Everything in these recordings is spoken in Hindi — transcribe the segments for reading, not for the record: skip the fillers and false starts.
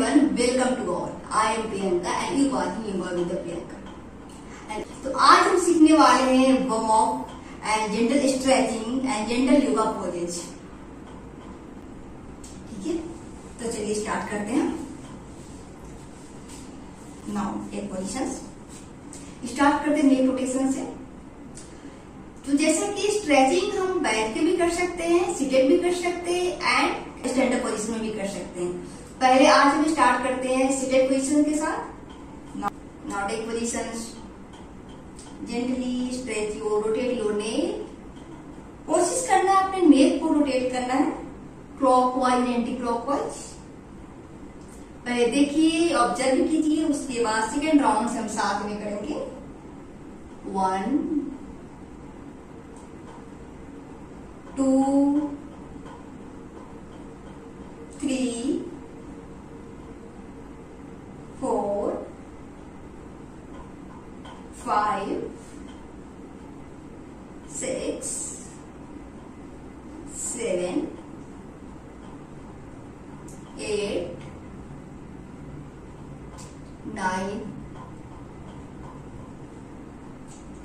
everyone, welcome to all. I am Priyanka and you watching Yoga with Priyanka. तो आज हम सीखने वाले हैं warm up and general stretching and general yoga poses. ठीक है, तो चलिए स्टार्ट करते हैं. Now take positions. स्टार्ट करते हैं नेक रोटेशन से. तो जैसे कि स्ट्रेचिंग हम बैठ के भी कर सकते हैं, सीटेड भी कर सकते हैं एंड स्टैंड अप पोजीशन में भी कर सकते हैं. पहले आज हम स्टार्ट करते हैं सीटेड पोजीशन के साथ. Now take positions. Gently stretch your, rotate your neck. कोशिश करना है अपने नेक को रोटेट करना है क्लॉकवाइज एंटी क्लॉकवाइज. पहले देखिए, ऑब्जर्व कीजिए, उसके बाद सेकेंड राउंड से हम साथ में करेंगे. 1 2 3 4 5 6 7 8 9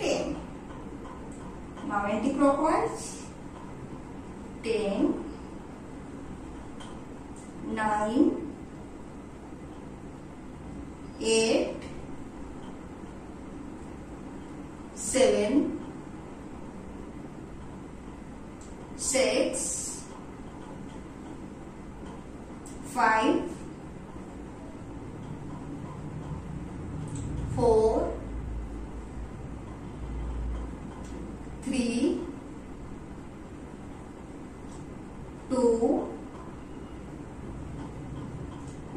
10. Now anti-clockwise. 10 9 8 7 6 5 4 3 2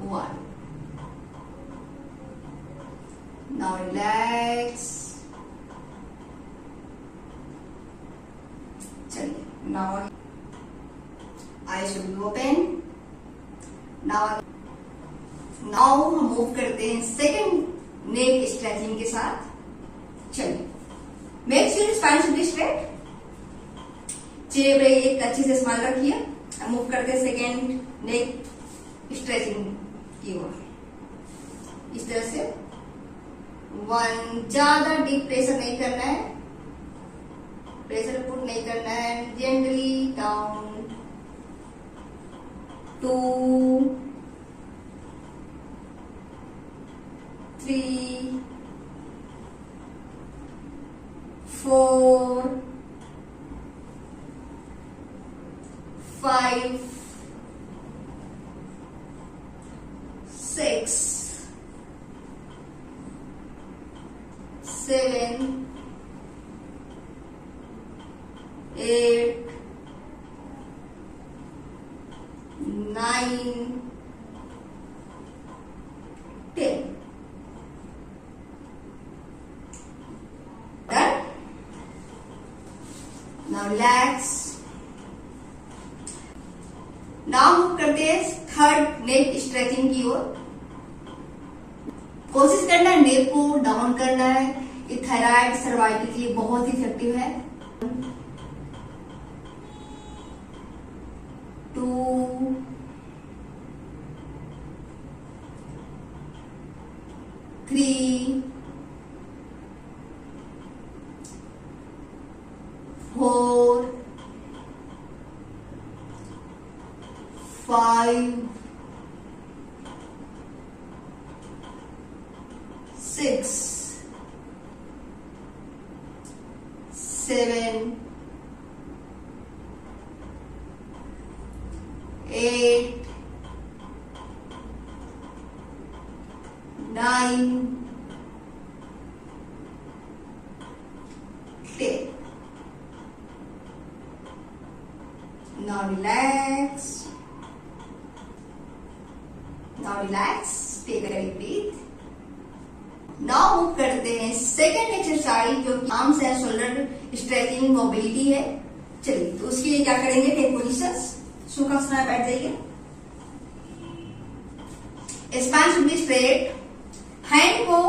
1. Now relax. चलिए, now eyes should be open. Now हम मूव करते हैं सेकंड नेक स्ट्रेचिंग के साथ. चलिए, make sure spine should be straight. चेहरे पे एक अच्छे से स्माइल रखिए. हम मूव करते हैं सेकंड नेक स्ट्रेचिंग की ओर. इस तरह से 1, ज्यादा डीप प्रेशर नहीं करना है, प्रेशर पुट नहीं करना है. Gently down. 2 3 4 5 6 7 8 9 10. Done. Now relax. Now move करते हैं थर्ड नेक स्ट्रेचिंग की ओर. कोशिश करना है नेक को डाउन करना है. ये थायराइड सर्वाइकल के लिए बहुत ही इफेक्टिव है. 2 3 4 5 6 7 8 9 10. Now relax. Now relax. Take a deep breath. Now move करते हैं सेकेंड एक्सरसाइज जो arms and shoulder stretching mobility है. चलिए, तो उसके लिए क्या करेंगे? Take positions. सुखासन में बैठ जाइए. Spine should be straight. Hand को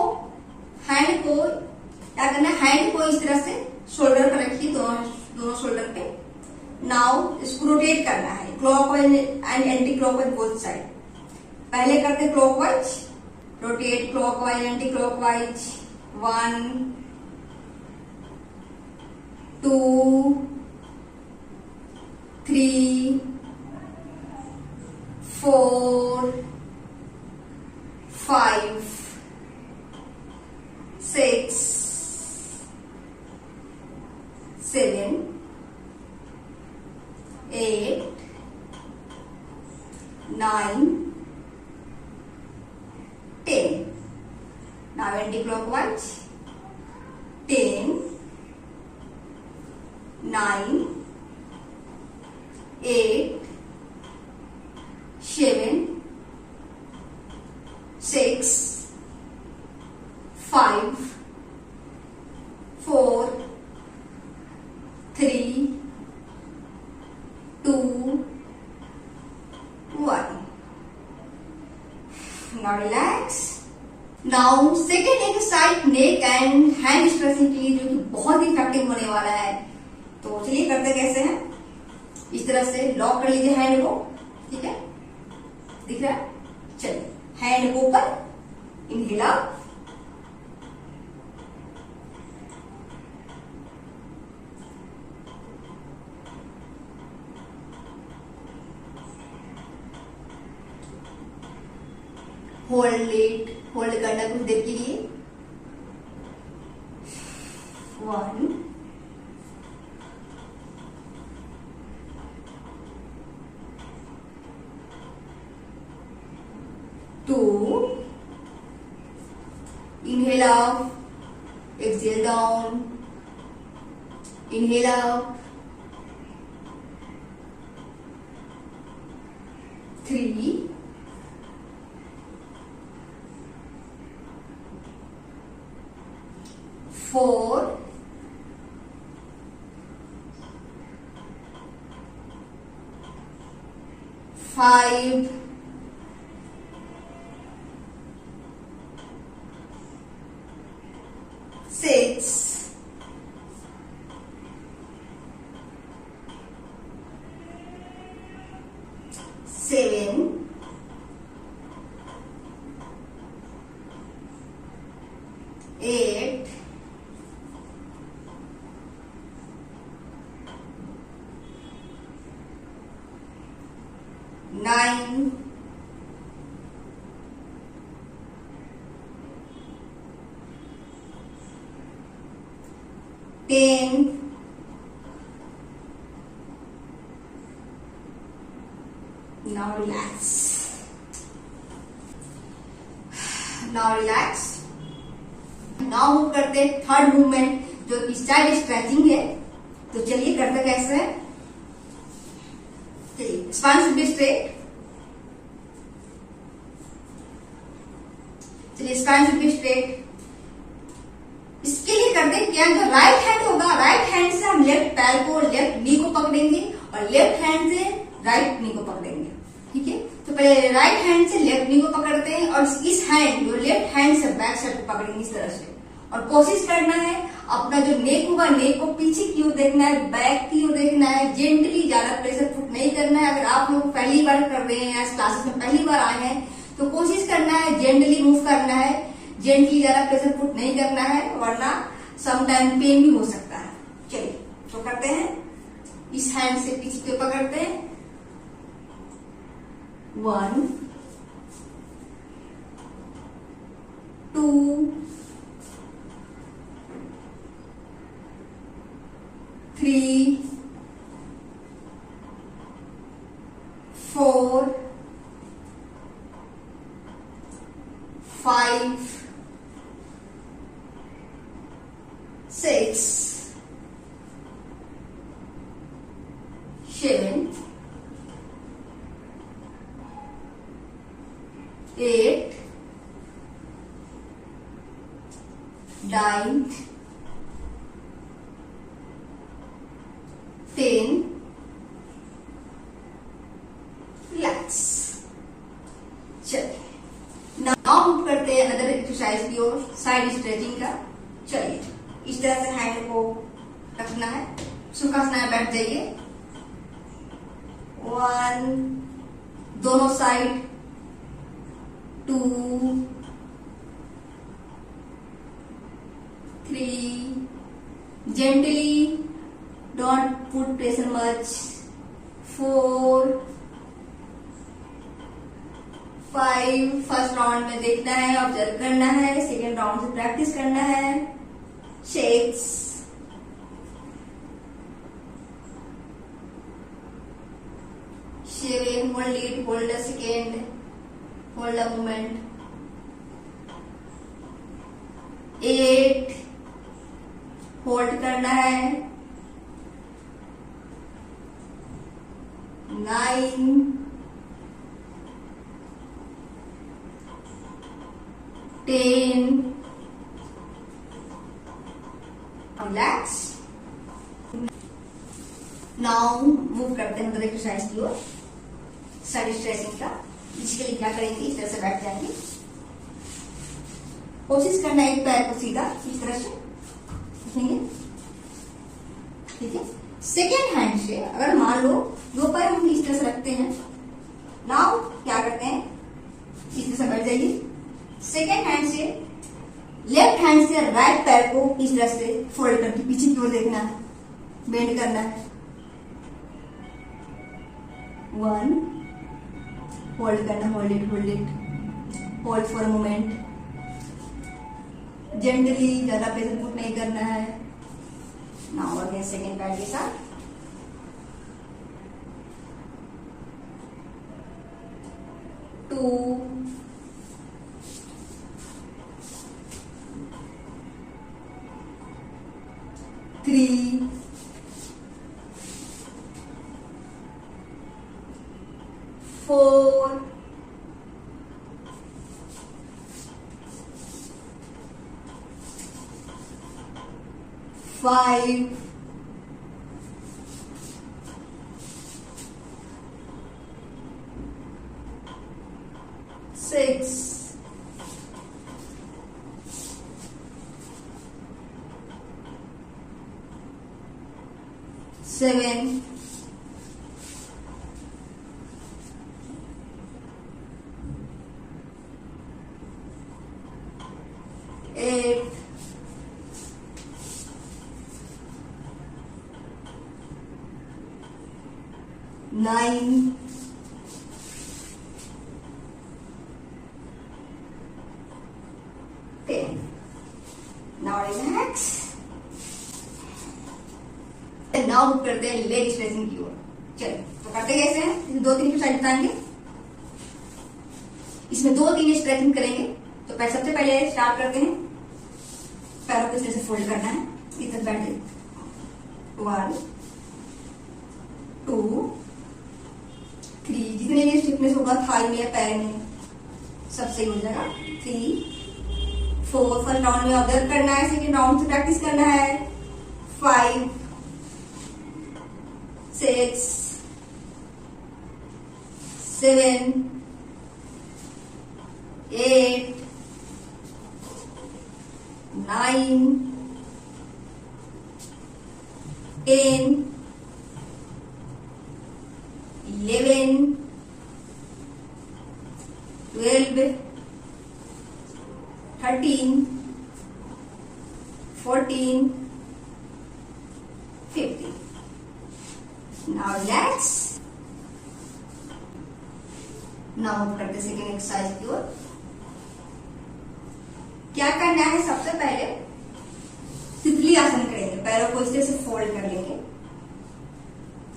क्या करना है? हैंड को इस तरह से शोल्डर पर रखिए, दोनों शोल्डर पे. नाउ इसको रोटेट करना है clockwise and anti clockwise both side. पहले करते clockwise, rotate clockwise anti clockwise, 1 2 3 4 5 6 7 8 9 10. Now anti-clockwise. 10 9 8 7 6 5 4 3 2 1. Now relax. Now second exercise neck and hand stretching के लिए जो कि बहुत ही इफेक्टिव होने वाला है। तो चलिए करते कैसे हैं। इस तरह से लॉक कर लीजिए हैंड को, ठीक है, दिख रहा है। चलिए हैंड को ऊपर, inhale up, hold it, hold करना कुछ देर के लिए, 1 2 inhale up, exhale down, inhale up, 3 4 5 6 7 8 9 10 Now relax. Now relax. Now move करते हैं थर्ड मूवमेंट जो कि साइड स्ट्रेचिंग है। तो चलिए करते कैसे है। चलिए स्पाइन शुड बी स्ट्रेट, चलिए स्पाइन शुड बी स्ट्रेट। इसके लिए करते हैं क्या, जो राइट हैंड होगा, राइट हैंड से हम लेफ्ट पैर को, लेफ्ट नी को पकड़ेंगे और लेफ्ट हैंड से राइट नी को पकड़ेंगे, ठीक है। तो पहले राइट हैंड से लेफ्ट नी को पकड़ते हैं और इस हैंड, जो लेफ्ट हैंड से बैक साइड को पकड़ेंगे इस तरह से। और कोशिश करना है अपना जो नेक होगा, नेक को पीछे की ओर देखना है, बैक की ओर देखना है, जेंटली, ज्यादा प्रेशर पुट नहीं करना है। अगर आप लोग पहली बार कर रहे हैं, इस क्लासेस में पहली बार आए हैं, तो कोशिश करना है जेंटली मूव करना है, जेंटली, ज्यादा प्रेशर पुट नहीं करना है, वरना समटाइम पेन भी हो सकता है। चलिए तो करते हैं, इस हैंड से पीछे पे पकड़ते हैं, 1 2 3 4 5 6 7 8 9 10 रिलैक्स। चलिए नाउ मूव करते हैं अदर एक्सरसाइज की ओर, साइड स्ट्रेचिंग का। चलिए इस तरह से हैंड को रखना है, सुखासना में बैठ जाइए, 1 दोनों side, 2 3 gently, don't put pressure much, 4 5 first round में देखना है, ऑब्जर्व करना है, सेकेंड राउंड से प्रैक्टिस करना है, 6 7 hold it, hold a second, hold a moment, 8 hold करना है, 9 10 रिलैक्स। नाउ मूव करते हैं मतलब एक्सरसाइज की ओर, साइड स्ट्रेचिंग का। इसके लिए क्या करेंगे, इस तरह से बैठ जाएंगे, कोशिश करना है एक पैर को सीधा इस तरह से रखेंगे, ठीक है। सेकेंड हैंड से अगर मान लो दो पैर हम इस तरह से रखते हैं, नाउ क्या करते हैं, इस तरह से बैठ जाइए। सेकेंड हैंड से लेफ्ट हैंड से राइट पैर को इस तरह से फोल्ड करके पीछे की ओर देखना है, बेंड करना है, 1 होल्ड करना, hold it, hold for a moment, gently, ज्यादा प्रेशर पुट नहीं करना है। नाउ अगेन सेकेंड पैर के साथ, to 3 4 5 6 7 8 9 10। Now relax. Now move करते हैं लेग स्ट्रेचिंग की ओर। चलिए तो करते कैसे हैं, 2-3 एक्सरसाइज बताएंगे, इसमें 2-3 स्ट्रेचिंग करेंगे। तो सबसे पहले स्टार्ट करते हैं, पैरों को इस तरह से फोल्ड करना है, इधर बैठे, 1 2 3, जितने भी स्टिफनेस होगा थाई में या पैर में सब सही हो जाएगा, 3 4 फर्स्ट राउंड में ऑब्जर्व करना है, सेकेंड राउंड से प्रैक्टिस करना है, 5 6 7 8 9 10 11 12 13 14 15। Now relax. Now करते सेकेंड एक्सरसाइज की ओर। क्या करना है, सबसे पहले तितली आसन करेंगे, पैरों को इस तरह से फोल्ड कर लेंगे,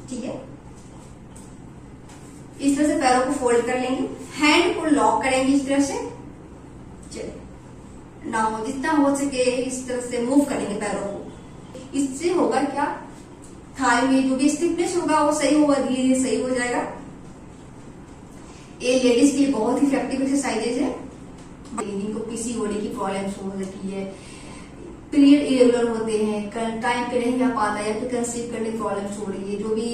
ठीक है। इस तरह से पैरों को फोल्ड कर लेंगे, हैंड को लॉक करेंगे इस तरह से। चलिए नाउ जितना हो सके इस तरह से मूव करेंगे पैरों को। इससे होगा क्या, थाई में जो भी स्टिफनेस होगा वो सही होगा, धीरे धीरे सही हो जाएगा। ये लेडीज के लिए बहुत ही इफेक्टिव एक्सरसाइजेज है। जिनको पीसीओडी की प्रॉब्लम्स हो सकती है, पीरियड इरेगुलर होते हैं, टाइम पे नहीं आ पाता है, या फिर कंसीव करने की प्रॉब्लम्स हो रही है, जो भी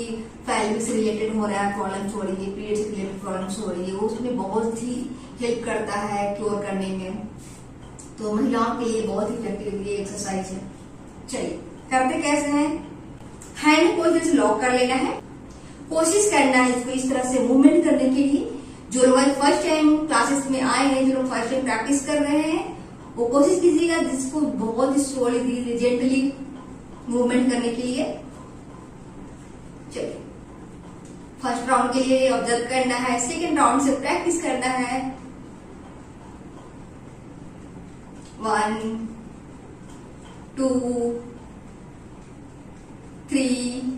फैमिली से रिलेटेड हो रहा है प्रॉब्लम्स हो रही है, पीरियड से रिलेटेड प्रॉब्लम्स हो रही है, वो उसमें बहुत ही हेल्प करता है क्योर करने में। तो महिलाओं के लिए बहुत ही इफेक्टिव ये एक्सरसाइज है। चलिए करते कैसे हैं, हैंड को इस तरह से लॉक कर लेना है, कोशिश करना है इसको इस तरह से मूवमेंट करने के लिए जो लोग फर्स्ट टाइम क्लासेस में आए हैं, जो लोग फर्स्ट टाइम प्रैक्टिस कर रहे हैं, वो कोशिश कीजिएगा जिसको बहुत स्लोली धीरे जेंटली मूवमेंट करने के लिए। चलिए, फर्स्ट राउंड के लिए ऑब्जर्व करना है, सेकेंड राउंड से प्रैक्टिस करना है। 1 2 3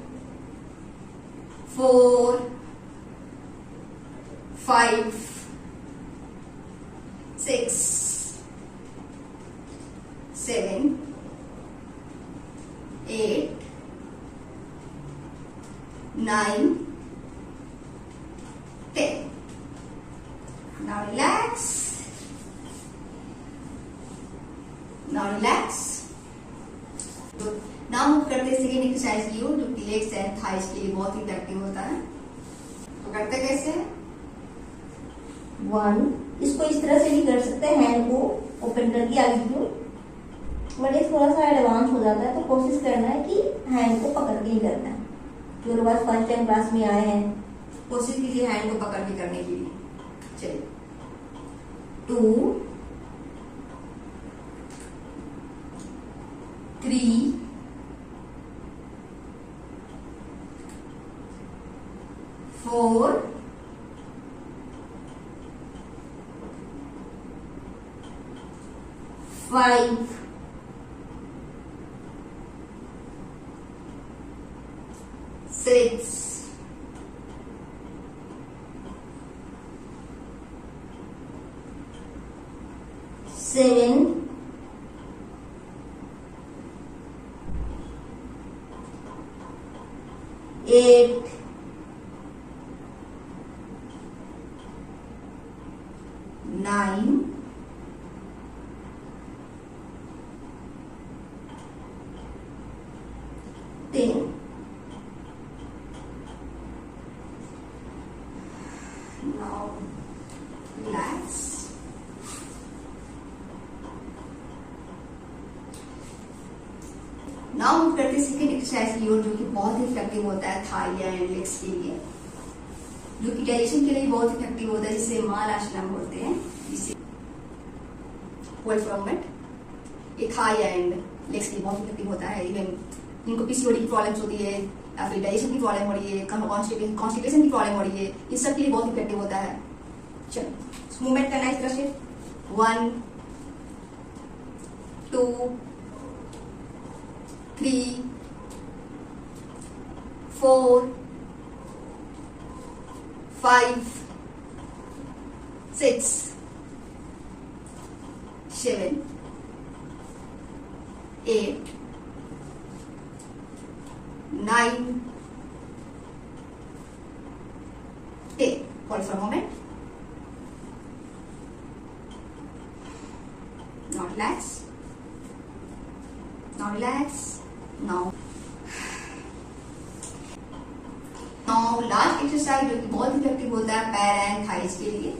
4 5 6 7 8 9 10. Now relax. तो नाउ मूव करते सेकेंड एक्सरसाइज की ओर, जो कि लेग्स एंड थाइस के लिए बहुत इफेक्टिव होता है। तो करते कैसे? 1, इसको इस तरह से भी कर सकते हैं, हैंड को ओपन करके आगे की ओर, बट ये थोड़ा सा एडवांस हो जाता है, तो कोशिश करना है कि हैंड को पकड़ के ही करना है। जो लोग फर्स्ट टाइम क्लास में आए हैं, कोशिश कीजिए हैंड को पकड़ के करने के लिए। चलिए, 2 3 4 5 6 7 8 9 10. Now relax. नाउ मूव करते सेकेंड एक्सरसाइज की ओर, जो कि बहुत ही इफेक्टिव होता है थाई एंड लेग्स के लिए, जो कि डाइजेशन के लिए बहुत इफेक्टिव होता है, जिसे मालासनम बोलते हैं। जिसे होल्ड फॉर मोमेंट, ये थाई एंड लेग्स के लिए बहुत इफेक्टिव होता है। इवन जिनको पीसीओडी की प्रॉब्लम्स होती है, या फिर डाइजेशन की प्रॉब्लम हो रही है, कॉन्स्टिपेशन की प्रॉब्लम हो रही है, इस सब के लिए बहुत इफेक्टिव होता है। चलो मूवमेंट करना है इस तरह से, 1 2 3 4 5 6 7 8 9 10. Hold for a moment. Now relax. Now relax. Now last exercise, जो कि बहुत इफेक्टिव होता है पैर एंड थाइस के लिए।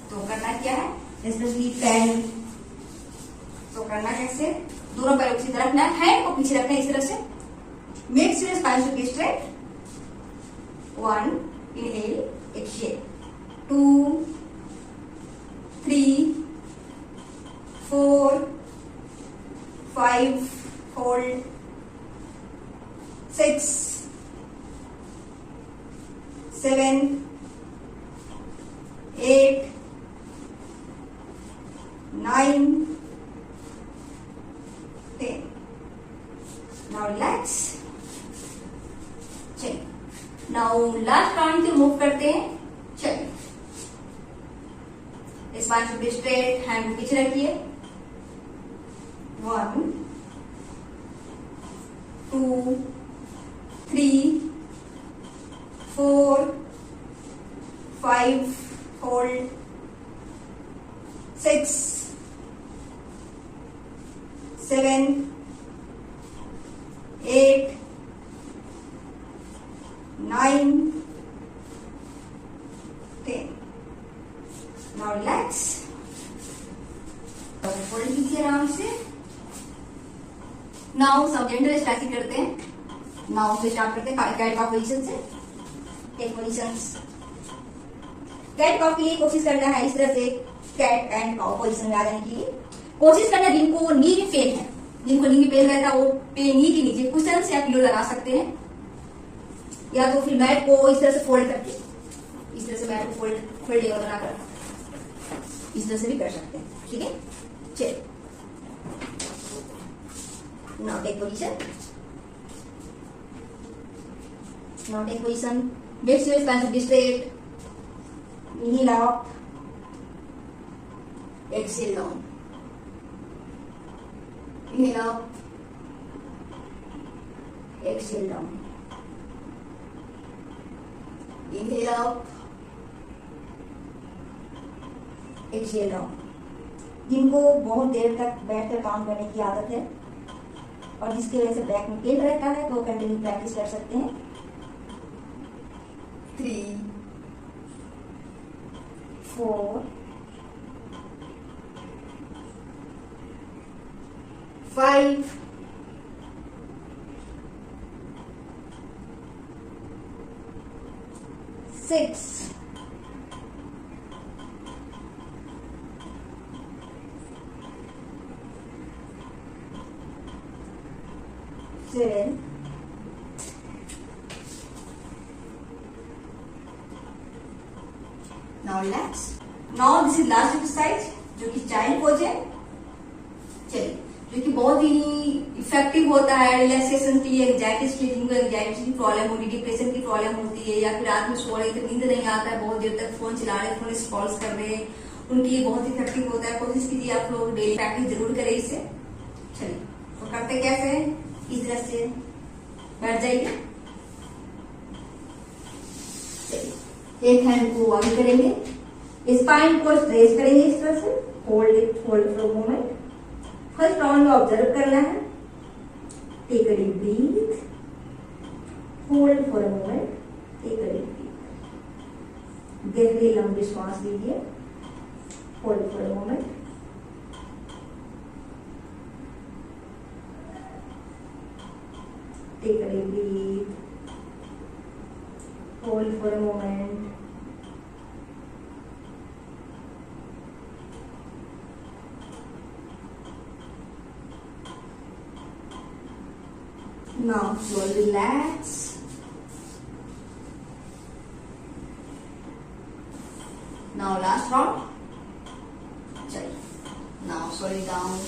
तो करना क्या है, स्पेशली पैर। तो करना कैसे, दोनों पैरों की तरफ रखना है, हैंड को पीछे रखना है इस तरह से। Make sure spine should be straight. 1 inhale, exhale, 2 3 4 5 hold, 6 7 8 9 10. Now relax. चलिए, नाउ लास्ट राउंड के मूव करते हैं। चलिए, spine should be straight, hand को पीछे रखिए। 1 2 3 4 5 होल्ड, 6 7 8 9 10. Now relax. फोल्ड कीजिए आराम से। नाउ सब जेंटल स्ट्रेचिंग करते हैं। नाउ से स्टार्ट करते हैं कैट का पोजीशन से। टेक पोजीशंस, कैट काउ के लिए कोशिश करना है इस तरह से कैट एंड काउ पोजीशन में आ जाने के लिए कोशिश करना है। जिनको नी में पेन है, जिनको नी में पेन रहता है, वो नी के नीचे कुशन्स या पिलो लगा सकते हैं, या तो फिर मैट को इस तरह से फोल्ड करके, इस तरह से मैट को फोल्ड बनाकर इस तरह से भी कर सकते हैं। ठीक है, चलिए now take position, now take position, makes your spine to be straight, inhale up, exhale down, inhale up, exhale down, inhale up, exhale down। जिनको बहुत देर तक बैठकर काम करने की आदत है और जिसकी वजह से बैक में पेन रहता है तो कंटिन्यू प्रैक्टिस कर सकते हैं। 3, 4, 5, 6, 7, 'Now relax. Now this is last exercise जो कि चाइल्ड पोज है। चलिए, जो कि बहुत ही इफेक्टिव होता है रिलैक्सेशन के लिए, एंजाइटी के लिए, जिनको एंजाइटी की प्रॉब्लम होती है, डिप्रेशन की प्रॉब्लम होती है, या फिर रात में सो रहे थे नींद नहीं आता है, बहुत देर तक फोन चला रहे, फोन स्क्रॉल कर रहे हैं, उनके लिए बहुत इफेक्टिव होता है। कोशिश कीजिए आप लोग डेली प्रैक्टिस जरूर करें इसे। चलिए, तो करते कैसे है, इस तरह से बैठ जाइए। चलिए, एक हैंड को आगे करेंगे, स्पाइन को स्ट्रेच करेंगे इस तरह से, hold for a moment. First round में ऑब्जर्व करना है, take a deep breath, hold for a moment, take a deep breath, गहरी लंबी श्वास लीजिए, hold for a moment, take a deep breath, hold for a moment, now slowly relax, now last round, chaliye, now slowly down,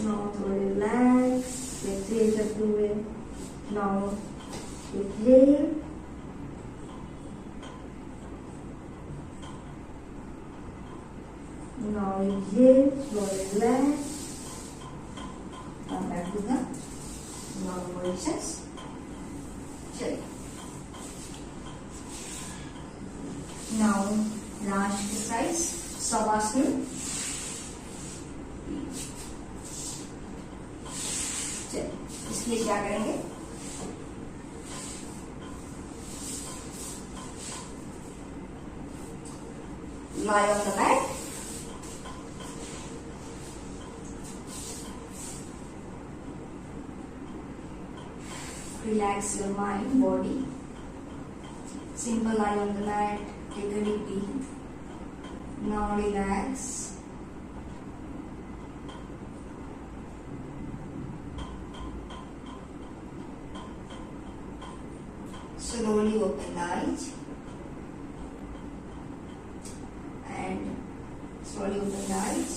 now slowly relax, exhale करते हुए, now exhale, now exhale, slowly relax, come back to the normal positions। चलिए, now last exercise, शवासन। चलिए, इसलिए क्या करेंगे, lie on the mat, relax your mind, body, simple lie on the mat, take a deep breath, now relax, slowly open the eyes and slowly open the eyes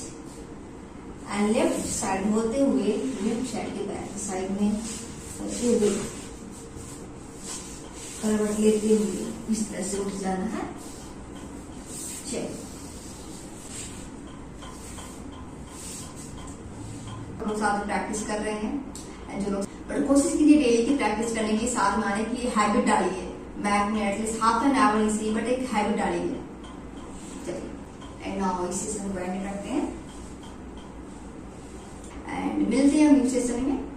and left side होते हुए लेफ्ट साइड के बैक साइड में होते हुए करवट लेते हुए इस तरह से उठ जाना है। चलिए, हम साथ प्रैक्टिस कर रहे हैं जो लोग, पर कोशिश कीजिए डेली की प्रैक्टिस करने की, साथ में आने की हैबिट डालिए। मैथ में एटलीस्ट हाफ एन आवर नहीं सही, बट एक हैबिट डालिए। चलिए, एंड नाउ इस सेशन को एंड करते हैं एंड मिलते हैं अगले सेशन में।